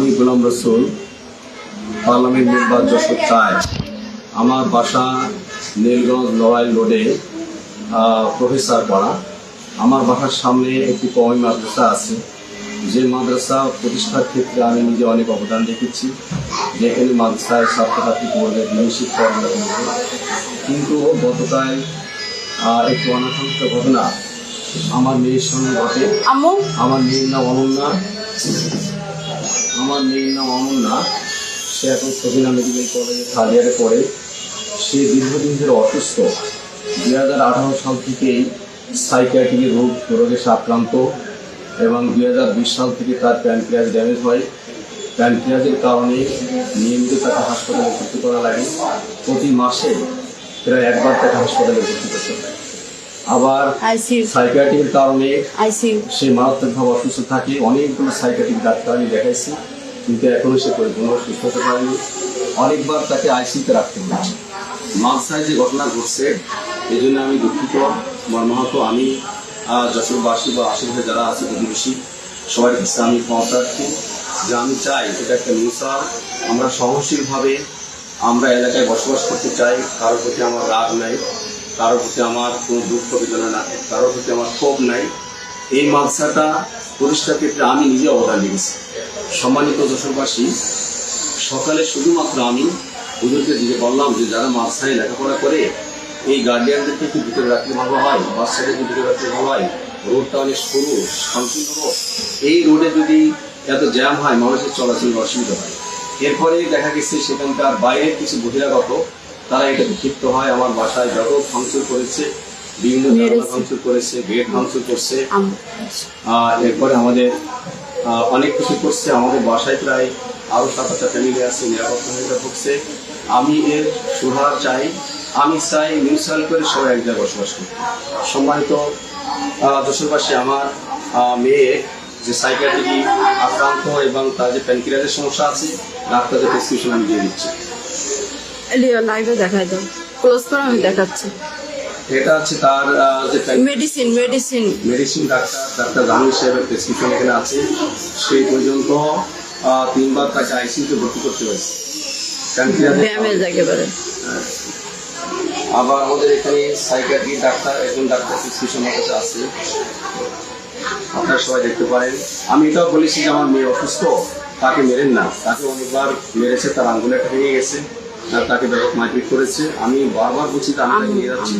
আমি গোলাম রসুল, parliament member Jessore 4। আমার বাসা নীলগঞ্জ নড়াইল রোডে প্রফেসর পাড়া। আমার বাসার সামনে একটি কওমি মাদ্রাসা আছে, যে মাদ্রাসা প্রতিষ্ঠার ক্ষেত্রে আমি নিজে অনেক অবদান রেখেছি, যেখানে মাদ্রাসায় ছাত্রছাত্রী পড়বে দিনী শিক্ষা অর্জন করবে। কিন্তু গতকাল একটি অনাকাঙ্ক্ষিত ঘটনা আমার মেয়ের সঙ্গে ঘটে। আমার মেয়ের নাম অনন্যা। সে এখন সবিনা মেডিকেল কলেজে 3rd ইয়ারে পড়ে। সে দীর্ঘদিন ধরে অসুস্থ। 2018 সাল থেকেই সাইকিয়াট্রিক রোগে সে আক্রান্ত এবং 2020 সাল থেকে তার প্যানক্রিয়াস ড্যামেজ হয়। প্যানক্রিয়াসের কারণে নিয়মিত তাকে হাসপাতালে ভর্তি করা লাগে। প্রতি মাসে প্রায় একবার তাকে হাসপাতালে ভর্তি করতে হয়। আবার সাইকিয়াট্রিকের কারণে সে মারাত্মকভাবে অসুস্থ থাকে। অনেকগুলো সাইকিয়াট্রিক ডাক্তার আমি দেখাইছি, কিন্তু এখনো সে পরিপূর্ণ সুস্থ হতে পারেনি। অনেকবার তাকে আইসিইউতে রাখতে হয়েছে। মাদ্রাসায় যে ঘটনা ঘটছে এই জন্য আমি দুঃখিত, মর্মাহত। আমি যশোরবাসী বা আশেপাশে যারা আছে প্রতিবেশী সবার কাছে আমি ক্ষমা প্রার্থী যে আমি চাই এটা একটা মিসাল। আমরা সহনশীলভাবে আমরা এলাকায় বসবাস করতে চাই। কারোর প্রতি আমার রাগ নাই, কারোর প্রতি আমার কোনো দুঃখ বেদনা নাই, কারোর প্রতি আমার ক্ষোভ নাই। এই মাদ্রাসাটা প্রতিষ্ঠার ক্ষেত্রে আমি নিজে অবদান রেখেছি। সম্মানিত যশোরবাসী, সকালে শুধুমাত্র আমি হুজুরকে দিকে বললাম যে যারা মাদ্রাসায় লেখাপড়া করে এই গার্ডিয়ানদেরকে কি ভিতরে রাখলে ভালো হয়, বাচ্চাদেরকে ভিতরে রাখলে ভালো হয়। রোডটা অনেক সরু সংকীর্ণ রোড, এই রোডে যদি এত জ্যাম হয় মানুষের চলাচলের অসুবিধা হয়। এরপরে দেখা গেছে সেখানকার বাইরের কিছু বহিরাগত তারা এটা ক্ষিপ্ত হয়। আমার বাসায় যত ভাঙচুর করেছে, বিভিন্ন জায়গা ভাঙচুর করেছে, গেট ভাঙচুর করছে, এরপরে আমাদের অনেক কিছু করছে। আমাদের বাসায় প্রায় আরও 7-8টা ফ্যামিলি আছে, নিরাপত্তা ঢুকছে। আমি এর সুধার চাই। আমি চাই মিউচুয়াল করে সবাই এক জায়গায় বসবাস করতে। সম্মানিত যশোরবাসী, আমার মেয়ে যে সাইকিয়াট্রিক আক্রান্ত এবং তার যে প্যানক্রিয়াসের সমস্যা আছে, ডাক্তারদের প্রেসক্রিপশন আমি দিয়ে দিচ্ছি। লাইভে দেখাই দাও, ক্লোজ করে আমি দেখাচ্ছি। এটা হচ্ছে তার যে মেডিসিন ডাক্তার জাহাঙ্গীর সাহেবের প্রেসক্রিপশন এখানে আছে। সেই পর্যন্ত 3 বার তাকে আইসিইউতে ভর্তি করতে হয়েছে। আবার আমাদের এখানে সাইকিয়াট্রিক ডাক্তার, একজন ডাক্তার প্রেসক্রিপশন আমার কাছে আছে, আপনারা সবাই দেখতে পারেন। আমি এটাও বলেছি যে আমার মেয়ে অসুস্থ, তাকে মেরেন না। তাকে অনেকবার মেরেছে, তার আঙ্গুলে ভেঙে গেছে, তাকে ব্যাপক মারপিট করেছে। আমি বারবার বলছি যে আমি তাকে নিয়ে যাচ্ছি।